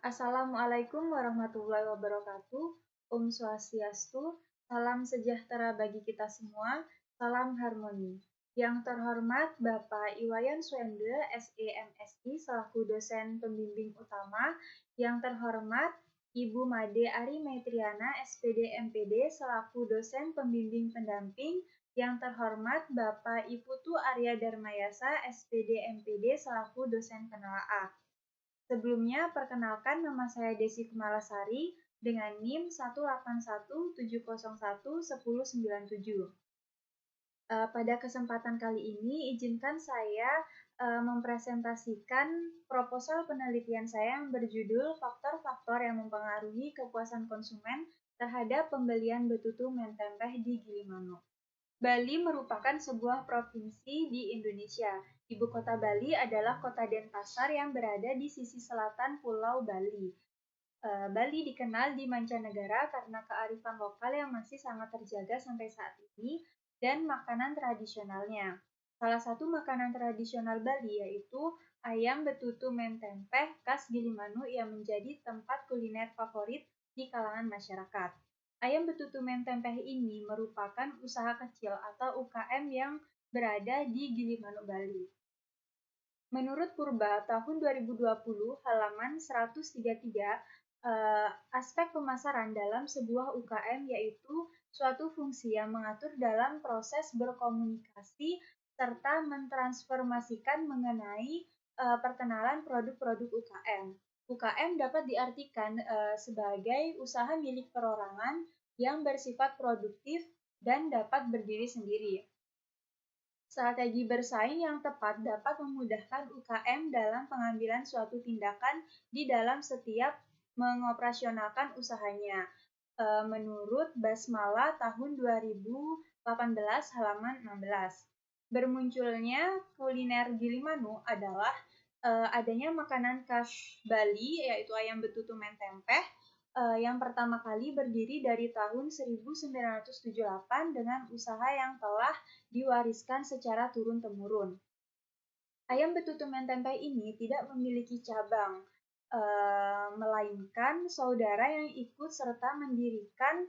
Assalamualaikum warahmatullahi wabarakatuh. Om Swastiastu. Salam sejahtera bagi kita semua. Salam harmoni. Yang terhormat Bapak Iwayan Swende, SEMSI, selaku dosen pembimbing utama. Yang terhormat Ibu Made Arimetriana, SPD MPD, selaku dosen pembimbing pendamping. Yang terhormat Bapak Iputu Arya Darmayasa, SPD MPD, selaku dosen penelaah. Sebelumnya, perkenalkan nama saya Desi Kumalasari dengan NIM 181701197. Pada kesempatan kali ini, izinkan saya mempresentasikan proposal penelitian saya yang berjudul Faktor-faktor yang mempengaruhi kepuasan konsumen terhadap pembelian betutu mentempeh di Gilimanuk. Bali merupakan sebuah provinsi di Indonesia. Ibu kota Bali adalah Kota Denpasar yang berada di sisi selatan Pulau Bali. Bali dikenal di mancanegara karena kearifan lokal yang masih sangat terjaga sampai saat ini dan makanan tradisionalnya. Salah satu makanan tradisional Bali yaitu ayam betutu mentempeh khas Gilimanuk yang menjadi tempat kuliner favorit di kalangan masyarakat. Ayam betutu mentempeh ini merupakan usaha kecil atau UKM yang berada di Gilimanuk, Bali. Menurut Purba tahun 2020 halaman 133, aspek pemasaran dalam sebuah UKM yaitu suatu fungsi yang mengatur dalam proses berkomunikasi serta mentransformasikan mengenai perkenalan produk-produk UKM. UKM dapat diartikan sebagai usaha milik perorangan yang bersifat produktif dan dapat berdiri sendiri. Strategi bersaing yang tepat dapat memudahkan UKM dalam pengambilan suatu tindakan di dalam setiap mengoperasionalkan usahanya. Menurut Basmala tahun 2018 halaman 16. Bermunculnya kuliner Gilimanuk adalah adanya makanan khas Bali yaitu ayam betutu mentempeh yang pertama kali berdiri dari tahun 1978 dengan usaha yang telah diwariskan secara turun-temurun. Ayam betutu mentempeh ini tidak memiliki cabang, melainkan saudara yang ikut serta mendirikan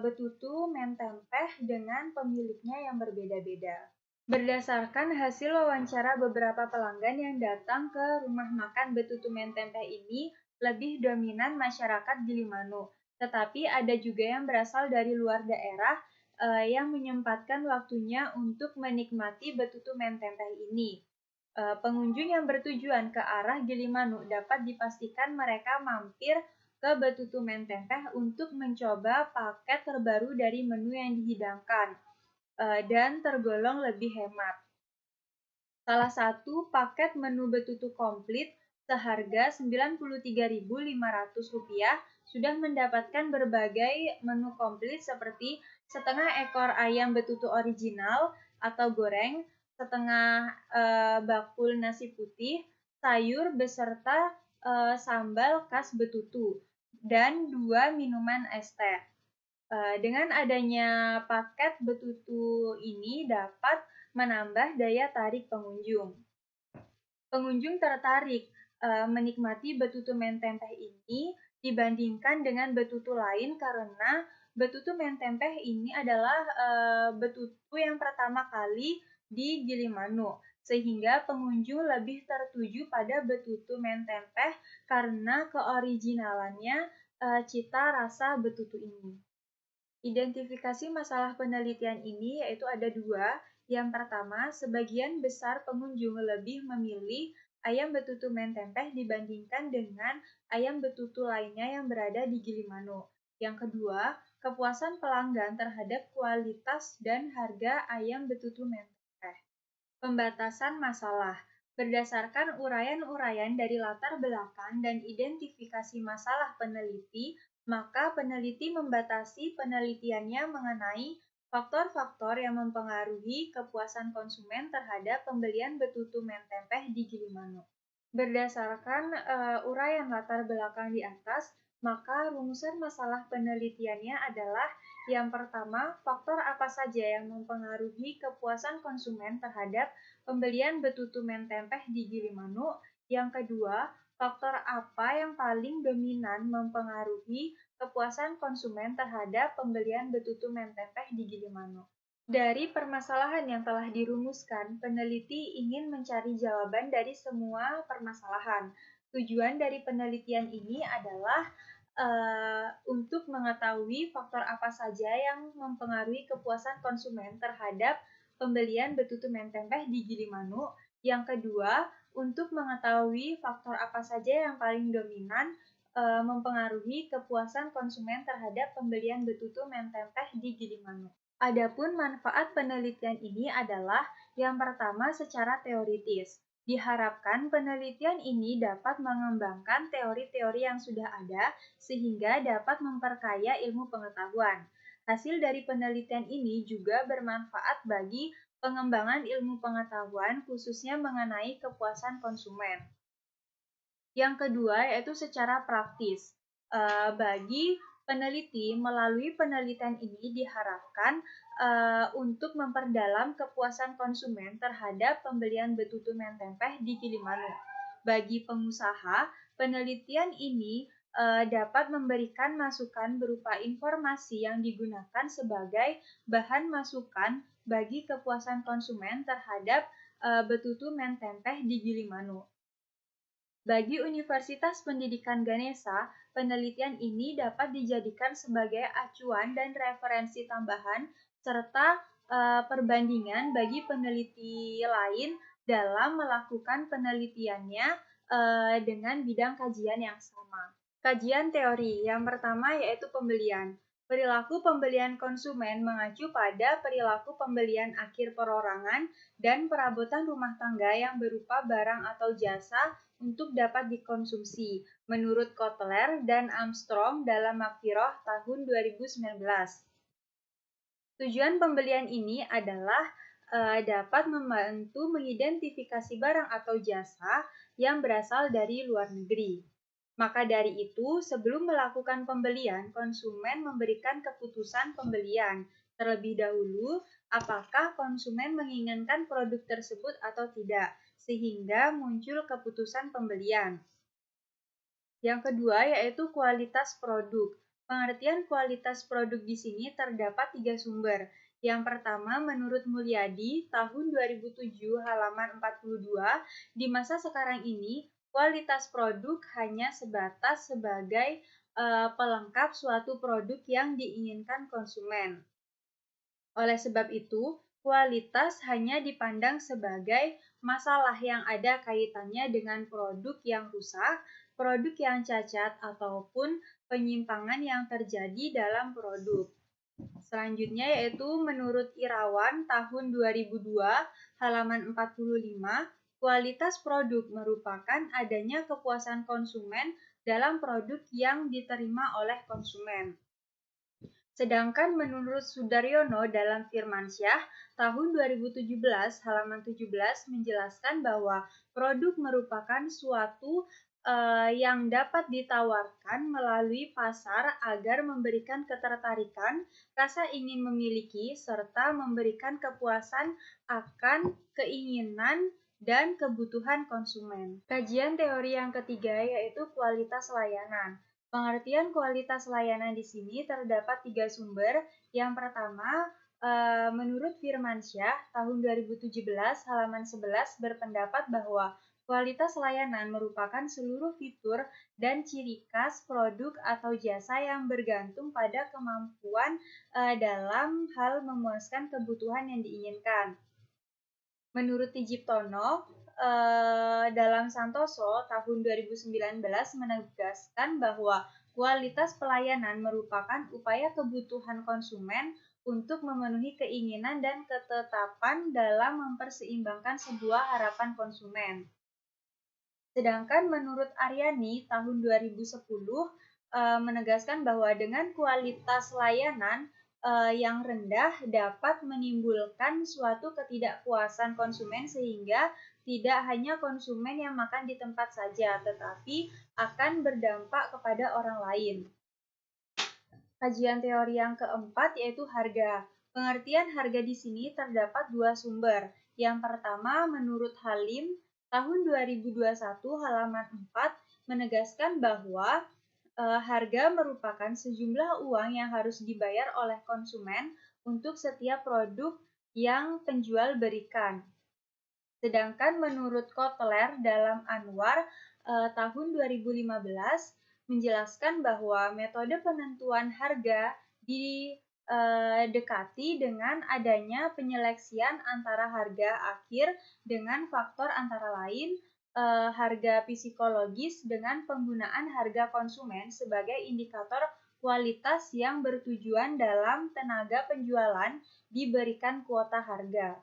betutu mentempeh dengan pemiliknya yang berbeda-beda. Berdasarkan hasil wawancara beberapa pelanggan yang datang ke rumah makan betutu mentempeh ini, lebih dominan masyarakat Gilimanuk. Tetapi ada juga yang berasal dari luar daerah yang menyempatkan waktunya untuk menikmati betutu mentempeh ini. Pengunjung yang bertujuan ke arah Gilimanuk dapat dipastikan mereka mampir ke betutu mentempeh untuk mencoba paket terbaru dari menu yang dihidangkan dan tergolong lebih hemat. Salah satu paket menu betutu komplit seharga Rp93.500 sudah mendapatkan berbagai menu komplit seperti setengah ekor ayam betutu original atau goreng, setengah bakul nasi putih, sayur beserta sambal khas betutu, dan 2 minuman es teh. Dengan adanya paket betutu ini dapat menambah daya tarik pengunjung. Pengunjung tertarik menikmati betutu mentempeh ini dibandingkan dengan betutu lain karena betutu mentempeh ini adalah betutu yang pertama kali di Gilimanuk, sehingga pengunjung lebih tertuju pada betutu mentempeh karena keoriginalannya cita rasa betutu ini. Identifikasi masalah penelitian ini yaitu ada 2. Yang pertama, sebagian besar pengunjung lebih memilih ayam betutu mentempeh dibandingkan dengan ayam betutu lainnya yang berada di Gilimanuk. Yang kedua, kepuasan pelanggan terhadap kualitas dan harga ayam betutu mentempeh. Pembatasan masalah. Berdasarkan uraian-uraian dari latar belakang dan identifikasi masalah peneliti, maka peneliti membatasi penelitiannya mengenai faktor-faktor yang mempengaruhi kepuasan konsumen terhadap pembelian betutu mentempeh di Gilimanuk. Berdasarkan uraian latar belakang di atas, maka rumusan masalah penelitiannya adalah yang pertama, faktor apa saja yang mempengaruhi kepuasan konsumen terhadap pembelian betutu mentempeh di Gilimanuk. Yang kedua, faktor apa yang paling dominan mempengaruhi kepuasan konsumen terhadap pembelian betutu mentempeh di Gilimanuk? Dari permasalahan yang telah dirumuskan, peneliti ingin mencari jawaban dari semua permasalahan. Tujuan dari penelitian ini adalah untuk mengetahui faktor apa saja yang mempengaruhi kepuasan konsumen terhadap pembelian betutu mentempeh di Gilimanuk. Yang kedua, untuk mengetahui faktor apa saja yang paling dominan mempengaruhi kepuasan konsumen terhadap pembelian betutu mentempeh di Gilimanuk. Adapun manfaat penelitian ini adalah yang pertama secara teoritis. Diharapkan penelitian ini dapat mengembangkan teori-teori yang sudah ada sehingga dapat memperkaya ilmu pengetahuan. Hasil dari penelitian ini juga bermanfaat bagi pengembangan ilmu pengetahuan khususnya mengenai kepuasan konsumen. Yang kedua yaitu secara praktis. Bagi peneliti, melalui penelitian ini diharapkan untuk memperdalam kepuasan konsumen terhadap pembelian betutu mentempeh di Gilimanuk. Bagi pengusaha, penelitian ini dapat memberikan masukan berupa informasi yang digunakan sebagai bahan masukan bagi kepuasan konsumen terhadap betutu mentempeh di Gilimanuk. Bagi Universitas Pendidikan Ganesha, penelitian ini dapat dijadikan sebagai acuan dan referensi tambahan serta perbandingan bagi peneliti lain dalam melakukan penelitiannya dengan bidang kajian yang sama. Kajian teori yang pertama yaitu pembelian. Perilaku pembelian konsumen mengacu pada perilaku pembelian akhir perorangan dan perabotan rumah tangga yang berupa barang atau jasa untuk dapat dikonsumsi, menurut Kotler dan Armstrong dalam Makfiroh tahun 2019. Tujuan pembelian ini adalah dapat membantu mengidentifikasi barang atau jasa yang berasal dari luar negeri. Maka dari itu, sebelum melakukan pembelian, konsumen memberikan keputusan pembelian. Terlebih dahulu, apakah konsumen menginginkan produk tersebut atau tidak, sehingga muncul keputusan pembelian. Yang kedua yaitu kualitas produk. Pengertian kualitas produk di sini terdapat 3 sumber. Yang pertama, menurut Mulyadi, tahun 2007 halaman 42, di masa sekarang ini, kualitas produk hanya sebatas sebagai pelengkap suatu produk yang diinginkan konsumen. Oleh sebab itu, kualitas hanya dipandang sebagai masalah yang ada kaitannya dengan produk yang rusak, produk yang cacat, ataupun penyimpangan yang terjadi dalam produk. Selanjutnya yaitu menurut Irawan tahun 2002 halaman 45, kualitas produk merupakan adanya kepuasan konsumen dalam produk yang diterima oleh konsumen. Sedangkan menurut Sudaryono dalam Firmansyah tahun 2017 halaman 17 menjelaskan bahwa produk merupakan suatu yang dapat ditawarkan melalui pasar agar memberikan ketertarikan, rasa ingin memiliki, serta memberikan kepuasan akan keinginan dan kebutuhan konsumen. Kajian teori yang ketiga yaitu kualitas layanan. Pengertian kualitas layanan di sini terdapat 3 sumber. Yang pertama, menurut Firmansyah tahun 2017 halaman 11 berpendapat bahwa kualitas layanan merupakan seluruh fitur dan ciri khas produk atau jasa yang bergantung pada kemampuan dalam hal memuaskan kebutuhan yang diinginkan. Menurut Tijiptono, dalam Santoso tahun 2019 menegaskan bahwa kualitas pelayanan merupakan upaya kebutuhan konsumen untuk memenuhi keinginan dan ketetapan dalam memperseimbangkan sebuah harapan konsumen. Sedangkan menurut Aryani tahun 2010 menegaskan bahwa dengan kualitas layanan yang rendah dapat menimbulkan suatu ketidakpuasan konsumen sehingga tidak hanya konsumen yang makan di tempat saja, tetapi akan berdampak kepada orang lain. Kajian teori yang keempat yaitu harga. Pengertian harga di sini terdapat 2 sumber. Yang pertama menurut Halim tahun 2021 halaman 4 menegaskan bahwa harga merupakan sejumlah uang yang harus dibayar oleh konsumen untuk setiap produk yang penjual berikan. Sedangkan menurut Kotler dalam Anwar tahun 2015 menjelaskan bahwa metode penentuan harga didekati dengan adanya penyeleksian antara harga akhir dengan faktor antara lain harga psikologis dengan penggunaan harga konsumen sebagai indikator kualitas yang bertujuan dalam tenaga penjualan diberikan kuota harga.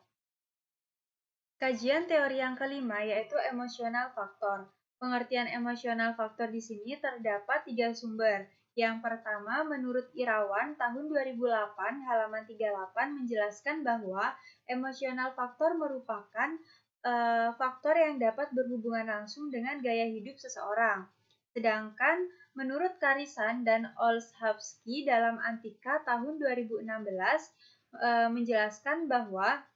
Kajian teori yang kelima yaitu emosional faktor. Pengertian emosional faktor di sini terdapat 3 sumber. Yang pertama, menurut Irawan tahun 2008 halaman 38 menjelaskan bahwa emosional faktor merupakan faktor yang dapat berhubungan langsung dengan gaya hidup seseorang. Sedangkan menurut Karisan dan Olszewski dalam Antika tahun 2016 menjelaskan bahwa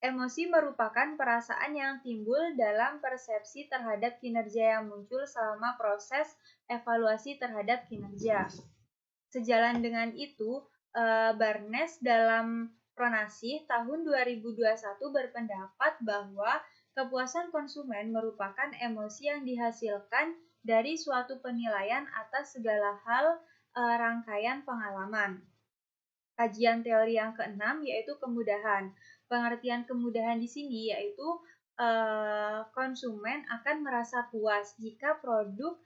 emosi merupakan perasaan yang timbul dalam persepsi terhadap kinerja yang muncul selama proses evaluasi terhadap kinerja. Sejalan dengan itu, Barnes dalam Pronasih tahun 2021 berpendapat bahwa kepuasan konsumen merupakan emosi yang dihasilkan dari suatu penilaian atas segala hal rangkaian pengalaman. Kajian teori yang keenam yaitu kemudahan. Pengertian kemudahan di sini yaitu konsumen akan merasa puas jika produk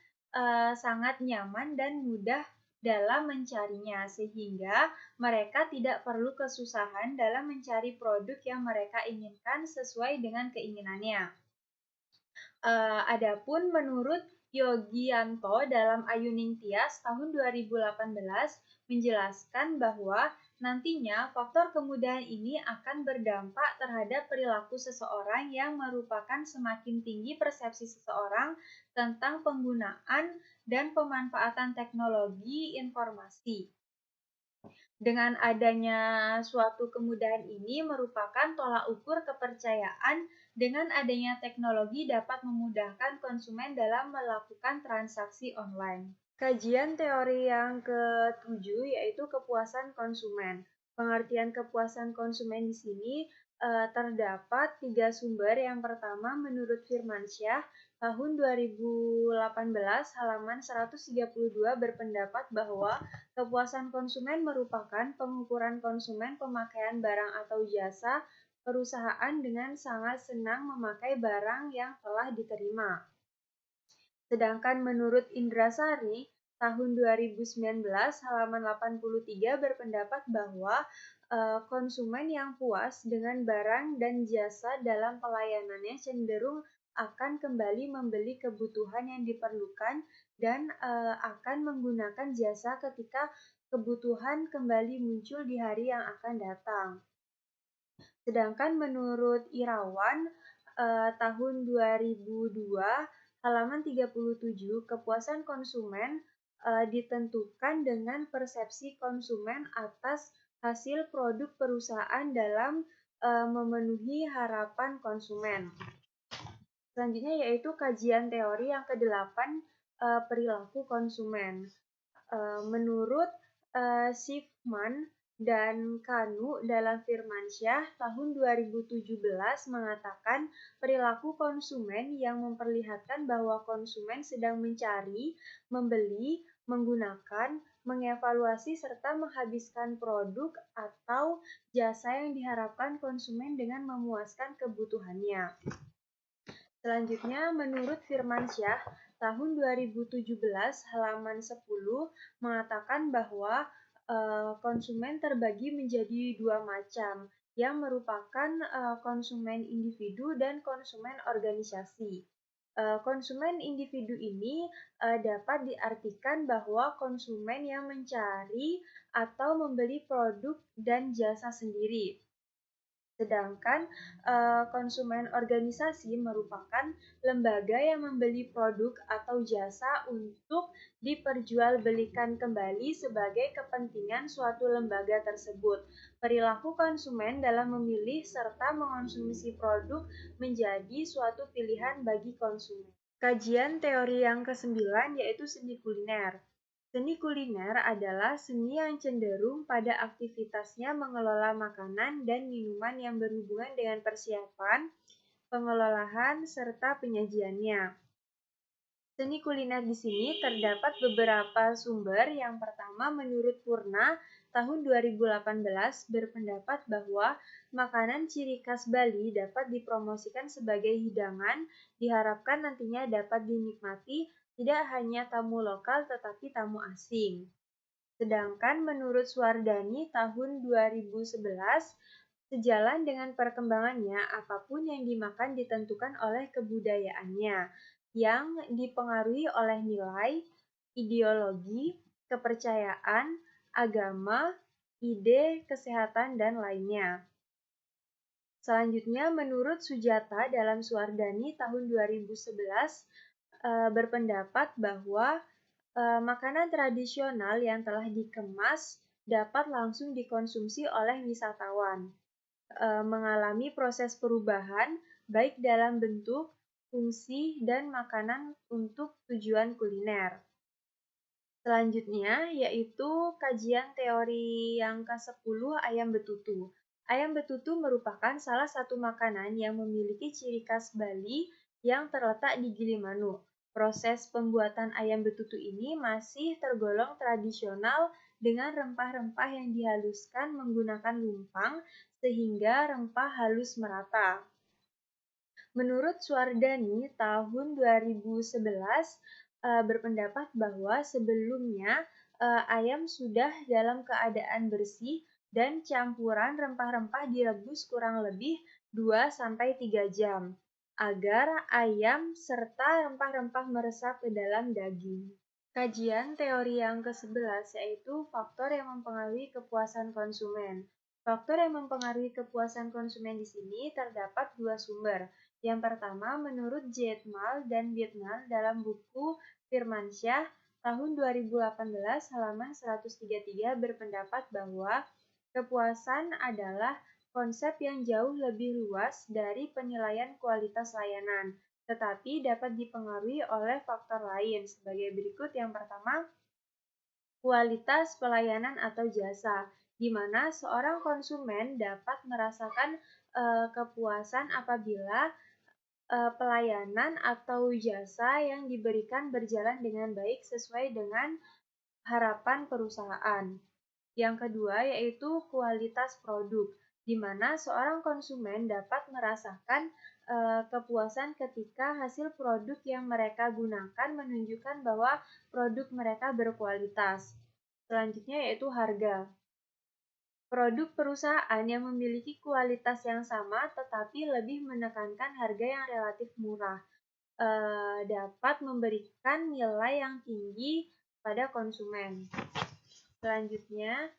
sangat nyaman dan mudah dalam mencarinya, sehingga mereka tidak perlu kesusahan dalam mencari produk yang mereka inginkan sesuai dengan keinginannya. Adapun menurut Yogianto dalam Ayuning Tias tahun 2018 menjelaskan bahwa nantinya faktor kemudahan ini akan berdampak terhadap perilaku seseorang yang merupakan semakin tinggi persepsi seseorang tentang penggunaan dan pemanfaatan teknologi informasi. Dengan adanya suatu kemudahan ini merupakan tolak ukur kepercayaan dengan adanya teknologi dapat memudahkan konsumen dalam melakukan transaksi online. Kajian teori yang ketujuh yaitu kepuasan konsumen. Pengertian kepuasan konsumen di sini terdapat 3 sumber. Yang pertama menurut Firmansyah tahun 2018 halaman 132 berpendapat bahwa kepuasan konsumen merupakan pengukuran konsumen pemakaian barang atau jasa perusahaan dengan sangat senang memakai barang yang telah diterima. Sedangkan menurut Indrasari tahun 2019 halaman 83 berpendapat bahwa konsumen yang puas dengan barang dan jasa dalam pelayanannya cenderung akan kembali membeli kebutuhan yang diperlukan dan akan menggunakan jasa ketika kebutuhan kembali muncul di hari yang akan datang. Sedangkan menurut Irawan tahun 2002 halaman 37 kepuasan konsumen ditentukan dengan persepsi konsumen atas hasil produk perusahaan dalam memenuhi harapan konsumen. Selanjutnya yaitu kajian teori yang ke-8 perilaku konsumen. Menurut Schiffman dan Kanu dalam Firmansyah tahun 2017 mengatakan perilaku konsumen yang memperlihatkan bahwa konsumen sedang mencari, membeli, menggunakan, mengevaluasi serta menghabiskan produk atau jasa yang diharapkan konsumen dengan memuaskan kebutuhannya. Selanjutnya, menurut Firmansyah, tahun 2017 halaman 10 mengatakan bahwa konsumen terbagi menjadi 2 macam, yang merupakan konsumen individu dan konsumen organisasi. Konsumen individu ini dapat diartikan bahwa konsumen yang mencari atau membeli produk dan jasa sendiri. Sedangkan konsumen organisasi merupakan lembaga yang membeli produk atau jasa untuk diperjualbelikan kembali sebagai kepentingan suatu lembaga tersebut. Perilaku konsumen dalam memilih serta mengonsumsi produk menjadi suatu pilihan bagi konsumen. Kajian teori yang kesembilan yaitu seni kuliner. Seni kuliner adalah seni yang cenderung pada aktivitasnya mengelola makanan dan minuman yang berhubungan dengan persiapan, pengelolaan, serta penyajiannya. Seni kuliner di sini terdapat beberapa sumber. Yang pertama, menurut Purna, tahun 2018 berpendapat bahwa makanan ciri khas Bali dapat dipromosikan sebagai hidangan, diharapkan nantinya dapat dinikmati tidak hanya tamu lokal tetapi tamu asing. Sedangkan menurut Suwardani tahun 2011, sejalan dengan perkembangannya, apapun yang dimakan ditentukan oleh kebudayaannya, yang dipengaruhi oleh nilai, ideologi, kepercayaan, agama, ide, kesehatan, dan lainnya. Selanjutnya, menurut Sujata dalam Suwardani tahun 2011 berpendapat bahwa makanan tradisional yang telah dikemas dapat langsung dikonsumsi oleh wisatawan, mengalami proses perubahan baik dalam bentuk, fungsi, dan makanan untuk tujuan kuliner. Selanjutnya yaitu kajian teori yang ke-10 ayam betutu. Ayam betutu merupakan salah satu makanan yang memiliki ciri khas Bali yang terletak di Gilimanuk. Proses pembuatan ayam betutu ini masih tergolong tradisional dengan rempah-rempah yang dihaluskan menggunakan lumpang sehingga rempah halus merata. Menurut Suwardani tahun 2011 berpendapat bahwa sebelumnya ayam sudah dalam keadaan bersih dan campuran rempah-rempah direbus kurang lebih 2-3 jam agar ayam serta rempah-rempah meresap ke dalam daging. Kajian teori yang ke-11 yaitu faktor yang mempengaruhi kepuasan konsumen. Faktor yang mempengaruhi kepuasan konsumen di sini terdapat dua sumber. Yang pertama, menurut Jetmal dan Bietmal dalam buku Firmansyah tahun 2018 halaman 133 berpendapat bahwa kepuasan adalah konsep yang jauh lebih luas dari penilaian kualitas layanan, tetapi dapat dipengaruhi oleh faktor lain sebagai berikut. Yang pertama, kualitas pelayanan atau jasa, di mana seorang konsumen dapat merasakan kepuasan apabila pelayanan atau jasa yang diberikan berjalan dengan baik sesuai dengan harapan perusahaan. Yang kedua yaitu kualitas produk, di mana seorang konsumen dapat merasakan kepuasan ketika hasil produk yang mereka gunakan menunjukkan bahwa produk mereka berkualitas. Selanjutnya yaitu harga. Produk perusahaan yang memiliki kualitas yang sama tetapi lebih menekankan harga yang relatif murah dapat memberikan nilai yang tinggi pada konsumen. Selanjutnya,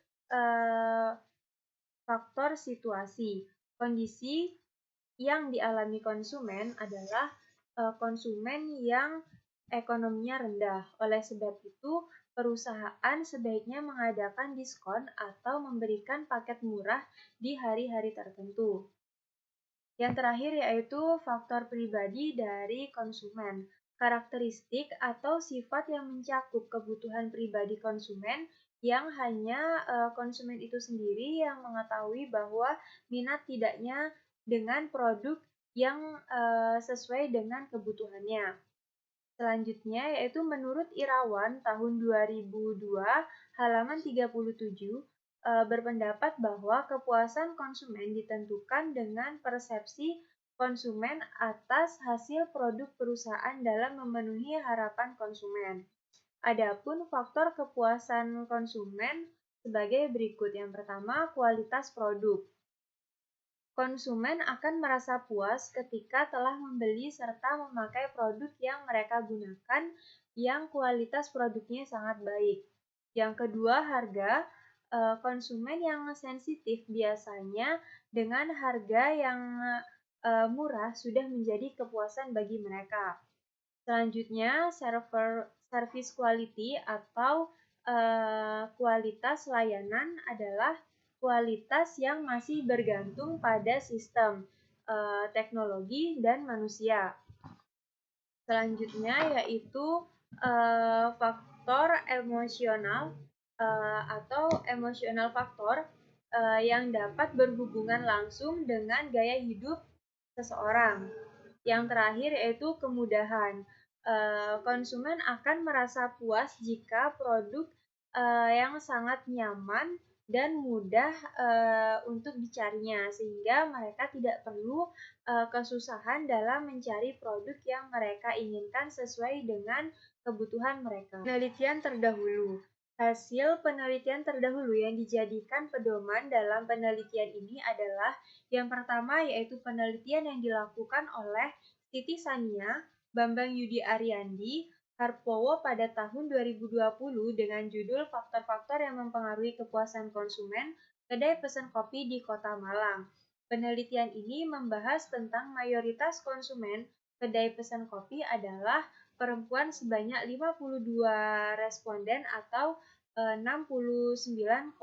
faktor situasi. Kondisi yang dialami konsumen adalah konsumen yang ekonominya rendah. Oleh sebab itu, perusahaan sebaiknya mengadakan diskon atau memberikan paket murah di hari-hari tertentu. Yang terakhir yaitu faktor pribadi dari konsumen. Karakteristik atau sifat yang mencakup kebutuhan pribadi konsumen yang hanya konsumen itu sendiri yang mengetahui bahwa minat tidaknya dengan produk yang sesuai dengan kebutuhannya. Selanjutnya yaitu menurut Irawan tahun 2002 halaman 37 berpendapat bahwa kepuasan konsumen ditentukan dengan persepsi konsumen atas hasil produk perusahaan dalam memenuhi harapan konsumen. Adapun faktor kepuasan konsumen sebagai berikut. Yang pertama, kualitas produk. Konsumen akan merasa puas ketika telah membeli serta memakai produk yang mereka gunakan yang kualitas produknya sangat baik. Yang kedua, harga. Konsumen yang sensitif biasanya dengan harga yang murah sudah menjadi kepuasan bagi mereka. Selanjutnya, service quality atau kualitas layanan adalah kualitas yang masih bergantung pada sistem, teknologi, dan manusia. Selanjutnya yaitu faktor emosional atau emosional faktor yang dapat berhubungan langsung dengan gaya hidup seseorang. Yang terakhir yaitu kemudahan. Konsumen akan merasa puas jika produk yang sangat nyaman dan mudah untuk dicarinya, sehingga mereka tidak perlu kesusahan dalam mencari produk yang mereka inginkan sesuai dengan kebutuhan mereka. Penelitian terdahulu. Hasil penelitian terdahulu yang dijadikan pedoman dalam penelitian ini adalah yang pertama yaitu penelitian yang dilakukan oleh Siti Sania, Bambang Yudi Ariandi, Harpowo pada tahun 2020 dengan judul Faktor-faktor yang mempengaruhi kepuasan konsumen kedai pesan kopi di Kota Malang. Penelitian ini membahas tentang mayoritas konsumen kedai pesan kopi adalah perempuan sebanyak 52 responden atau 69,4%.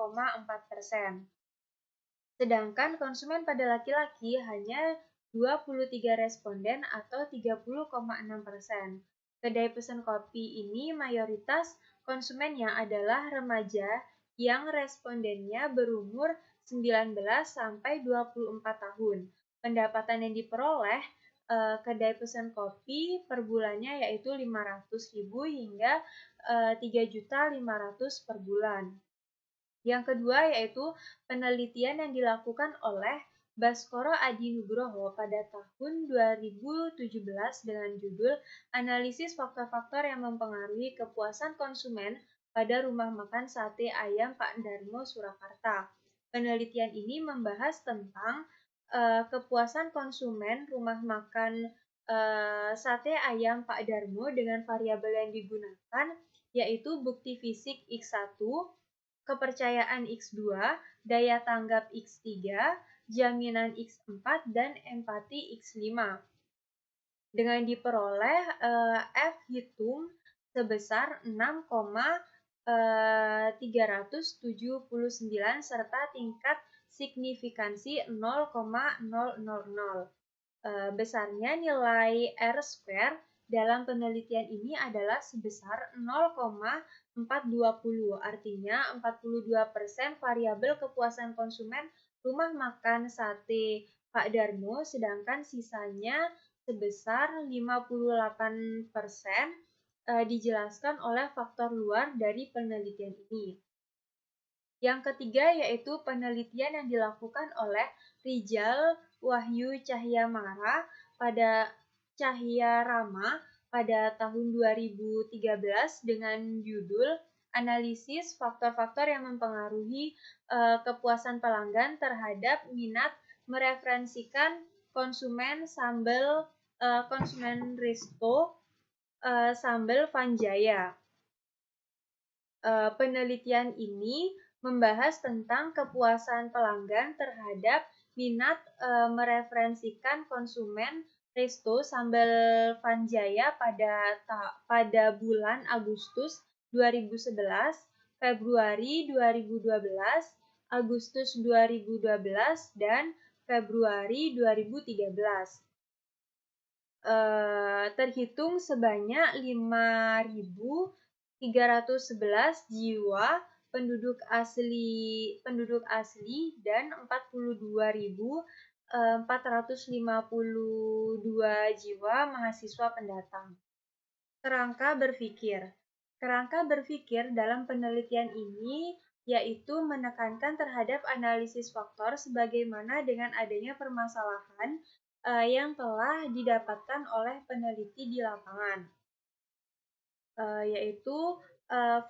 Sedangkan konsumen pada laki-laki hanya 23 responden atau 30,6%. Kedai pesan kopi ini mayoritas konsumennya adalah remaja yang respondennya berumur 19 sampai 24 tahun. Pendapatan yang diperoleh kedai pesan kopi per bulannya yaitu 500.000 hingga 3.500.000 per bulan. Yang kedua yaitu penelitian yang dilakukan oleh Baskoro Adi Nugroho pada tahun 2017 dengan judul Analisis Faktor-faktor yang mempengaruhi kepuasan konsumen pada rumah makan sate ayam Pak Darmo Surakarta. Penelitian ini membahas tentang kepuasan konsumen rumah makan sate ayam Pak Darmo dengan variabel yang digunakan yaitu bukti fisik X1, kepercayaan X2, daya tanggap X3, jaminan X4, dan empati X5. Dengan diperoleh F hitung sebesar 6,379 serta tingkat signifikansi 0,000. Besarnya nilai R-square dalam penelitian ini adalah sebesar 0,420, artinya 42% variabel kepuasan konsumen rumah makan sate Pak Darmo, sedangkan sisanya sebesar 58% dijelaskan oleh faktor luar dari penelitian ini. Yang ketiga yaitu penelitian yang dilakukan oleh Rijal Wahyu Cahyamara pada Cahyarama pada tahun 2013 dengan judul Analisis Faktor-faktor yang mempengaruhi kepuasan pelanggan terhadap minat mereferensikan konsumen sambal konsumen resto sambal Vanjaya. Penelitian ini membahas tentang kepuasan pelanggan terhadap minat mereferensikan konsumen resto sambal Vanjaya pada bulan Agustus 2011, Februari 2012, Agustus 2012, dan Februari 2013. Terhitung sebanyak 5.311 jiwa penduduk asli dan 42.452 jiwa mahasiswa pendatang. Kerangka berpikir. Kerangka berpikir dalam penelitian ini yaitu menekankan terhadap analisis faktor sebagaimana dengan adanya permasalahan yang telah didapatkan oleh peneliti di lapangan, yaitu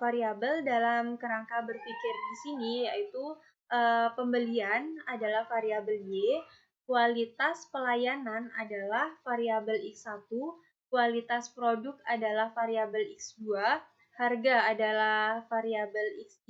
variabel dalam kerangka berpikir di sini yaitu pembelian adalah variabel Y, kualitas pelayanan adalah variabel X1, kualitas produk adalah variabel X2, harga adalah variabel X3,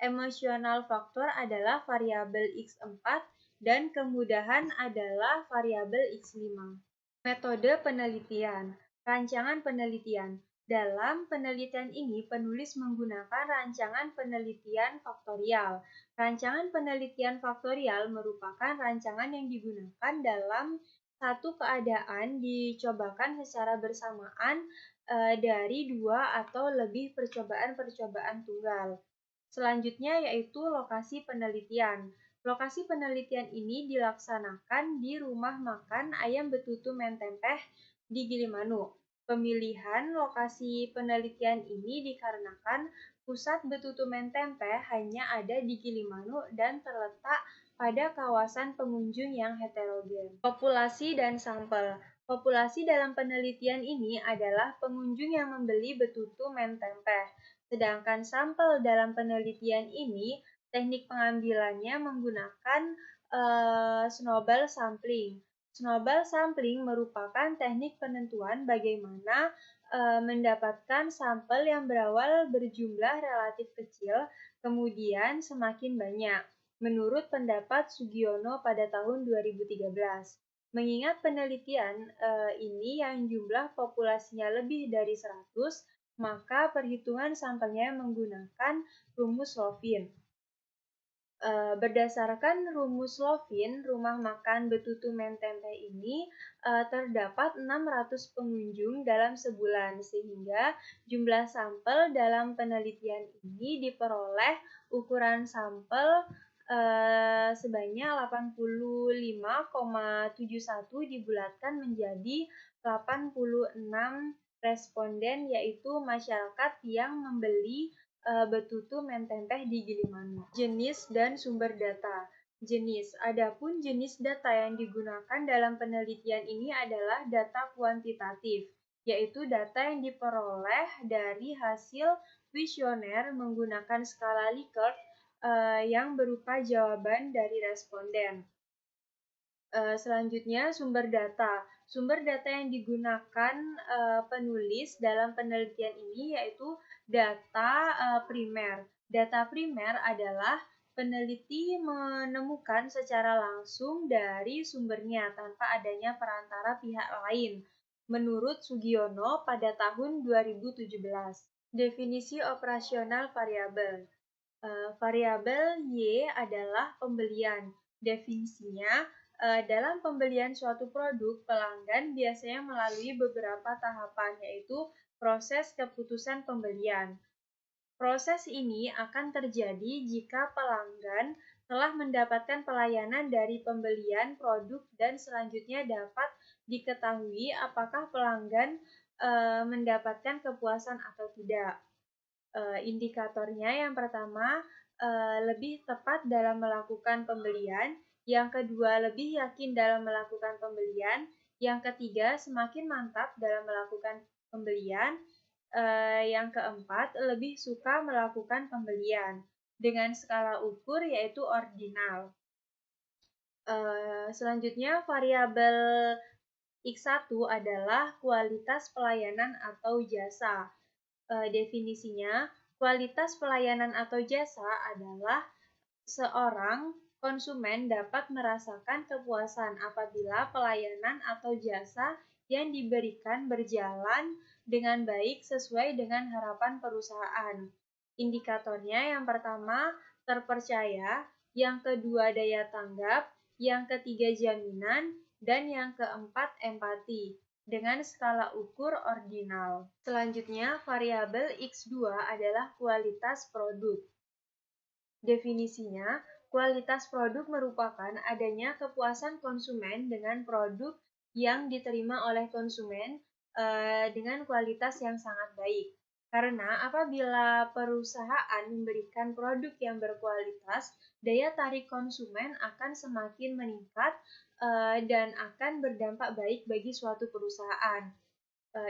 emosional faktor adalah variabel X4, dan kemudahan adalah variabel X5. Metode penelitian. Rancangan penelitian. Dalam penelitian ini, penulis menggunakan rancangan penelitian faktorial. Rancangan penelitian faktorial merupakan rancangan yang digunakan dalam satu keadaan dicobakan secara bersamaan dari 2 atau lebih percobaan-percobaan tunggal. Selanjutnya yaitu lokasi penelitian. Lokasi penelitian ini dilaksanakan di rumah makan ayam betutu Mentempeh di Gilimanuk. Pemilihan lokasi penelitian ini dikarenakan pusat betutu Mentempeh hanya ada di Gilimanuk dan terletak pada kawasan pengunjung yang heterogen. Populasi dan sampel. Populasi dalam penelitian ini adalah pengunjung yang membeli betutu Mentempeh. Sedangkan sampel dalam penelitian ini, teknik pengambilannya menggunakan snowball sampling. Snowball sampling merupakan teknik penentuan bagaimana mendapatkan sampel yang berawal berjumlah relatif kecil, kemudian semakin banyak, menurut pendapat Sugiono pada tahun 2013. Mengingat penelitian ini yang jumlah populasinya lebih dari 100, maka perhitungan sampelnya menggunakan rumus Lovin. Berdasarkan rumus Lovin, rumah makan betutu Mentempeh ini terdapat 600 pengunjung dalam sebulan, sehingga jumlah sampel dalam penelitian ini diperoleh ukuran sampel sebanyak 85,71 dibulatkan menjadi 86 responden, yaitu masyarakat yang membeli betutu Mentempeh di Gilimanuk. Jenis dan sumber data. Jenis. Adapun jenis data yang digunakan dalam penelitian ini adalah data kuantitatif, yaitu data yang diperoleh dari hasil kuesioner menggunakan skala Likert yang berupa jawaban dari responden. Selanjutnya, sumber data. Sumber data yang digunakan penulis dalam penelitian ini yaitu data primer. Data primer adalah peneliti menemukan secara langsung dari sumbernya tanpa adanya perantara pihak lain, menurut Sugiono pada tahun 2017. Definisi operasional variabel. Variabel Y adalah pembelian. Definisinya, dalam pembelian suatu produk, pelanggan biasanya melalui beberapa tahapan, yaitu proses keputusan pembelian. Proses ini akan terjadi jika pelanggan telah mendapatkan pelayanan dari pembelian produk dan selanjutnya dapat diketahui apakah pelanggan mendapatkan kepuasan atau tidak. Indikatornya yang pertama, lebih tepat dalam melakukan pembelian, yang kedua lebih yakin dalam melakukan pembelian, yang ketiga semakin mantap dalam melakukan pembelian, yang keempat lebih suka melakukan pembelian dengan skala ukur yaitu ordinal. Selanjutnya variabel X1 adalah kualitas pelayanan atau jasa. Definisinya, kualitas pelayanan atau jasa adalah seorang konsumen dapat merasakan kepuasan apabila pelayanan atau jasa yang diberikan berjalan dengan baik sesuai dengan harapan perusahaan. Indikatornya yang pertama, terpercaya, yang kedua daya tanggap, yang ketiga jaminan, dan yang keempat empati dengan skala ukur ordinal. Selanjutnya, variabel X2 adalah kualitas produk. Definisinya, kualitas produk merupakan adanya kepuasan konsumen dengan produk yang diterima oleh konsumen dengan kualitas yang sangat baik. Karena apabila perusahaan memberikan produk yang berkualitas, daya tarik konsumen akan semakin meningkat dan akan berdampak baik bagi suatu perusahaan.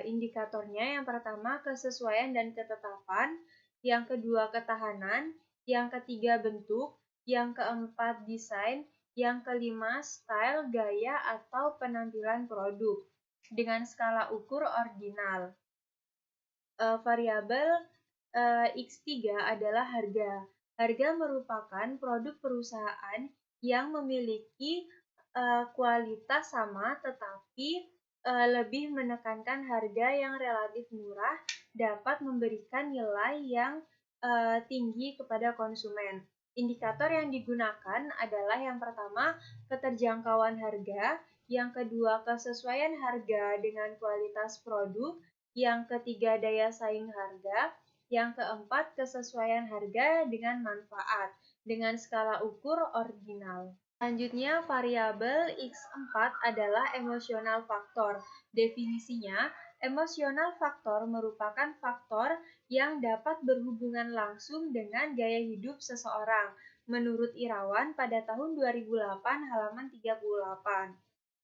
Indikatornya yang pertama kesesuaian dan ketetapan, yang kedua ketahanan, yang ketiga bentuk, yang keempat desain, yang kelima style, gaya, atau penampilan produk dengan skala ukur ordinal. Variabel X3 adalah harga. Harga merupakan produk perusahaan yang memiliki kualitas sama tetapi lebih menekankan harga yang relatif murah dapat memberikan nilai yang tinggi kepada konsumen. Indikator yang digunakan adalah yang pertama keterjangkauan harga, yang kedua kesesuaian harga dengan kualitas produk, yang ketiga daya saing harga, yang keempat kesesuaian harga dengan manfaat, dengan skala ukur ordinal. Selanjutnya, variabel X4 adalah emosional faktor. Definisinya, emosional faktor merupakan faktor yang dapat berhubungan langsung dengan gaya hidup seseorang, menurut Irawan pada tahun 2008 halaman 38.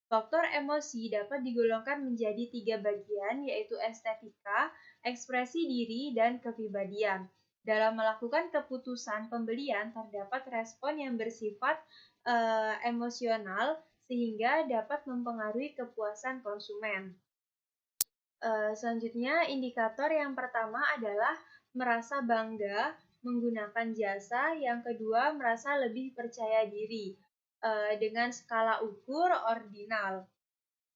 Faktor emosi dapat digolongkan menjadi 3 bagian, yaitu estetika, ekspresi diri, dan kepribadian. Dalam melakukan keputusan pembelian, terdapat respon yang bersifat emosional sehingga dapat mempengaruhi kepuasan konsumen. Selanjutnya, indikator yang pertama adalah merasa bangga menggunakan jasa, yang kedua merasa lebih percaya diri dengan skala ukur ordinal.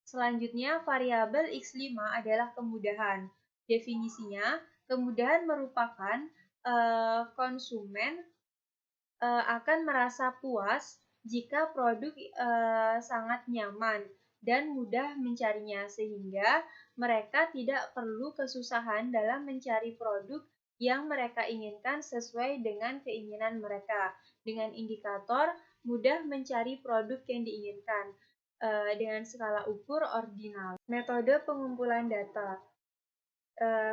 Selanjutnya, variabel X5 adalah kemudahan. Definisinya, kemudahan merupakan konsumen akan merasa puas jika produk sangat nyaman dan mudah mencarinya, sehingga mereka tidak perlu kesusahan dalam mencari produk yang mereka inginkan sesuai dengan keinginan mereka, dengan indikator mudah mencari produk yang diinginkan dengan skala ukur ordinal. Metode pengumpulan data.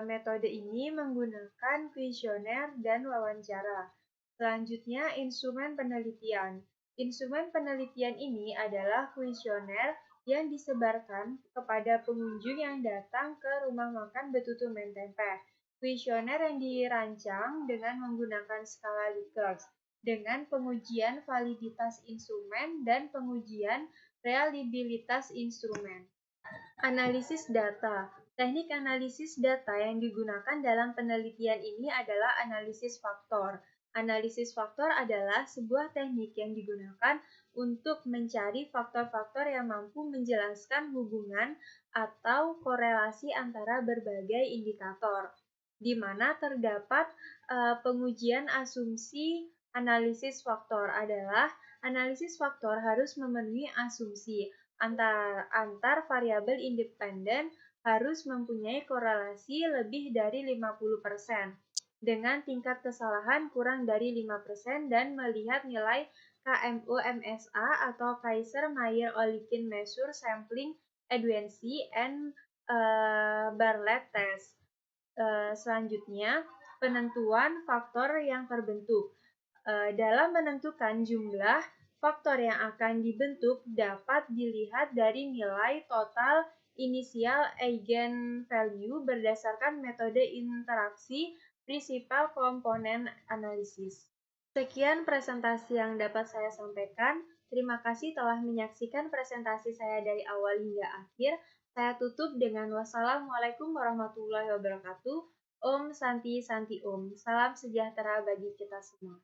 Metode ini menggunakan kuesioner dan wawancara. Selanjutnya, instrumen penelitian. Instrumen penelitian ini adalah kuesioner yang disebarkan kepada pengunjung yang datang ke rumah makan Betutu Mentempe. Kuesioner yang dirancang dengan menggunakan skala Likert, dengan pengujian validitas instrumen dan pengujian reliabilitas instrumen. Analisis data. Teknik analisis data yang digunakan dalam penelitian ini adalah analisis faktor. Analisis faktor adalah sebuah teknik yang digunakan untuk mencari faktor-faktor yang mampu menjelaskan hubungan atau korelasi antara berbagai indikator, di mana terdapat pengujian asumsi. Analisis faktor adalah analisis faktor harus memenuhi asumsi antar variabel independen harus mempunyai korelasi lebih dari 50% dengan tingkat kesalahan kurang dari 5% dan melihat nilai KMO-MSA atau Kaiser-Meyer-Olikin Measure Sampling Adequacy and Bartlett Test. Selanjutnya, penentuan faktor yang terbentuk. Dalam menentukan jumlah faktor yang akan dibentuk dapat dilihat dari nilai total inisial eigenvalue berdasarkan metode interaksi prinsipal komponen analisis. Sekian presentasi yang dapat saya sampaikan. Terima kasih telah menyaksikan presentasi saya dari awal hingga akhir. Saya tutup dengan wassalamualaikum warahmatullahi wabarakatuh. Om Santi Santi Om. Salam sejahtera bagi kita semua.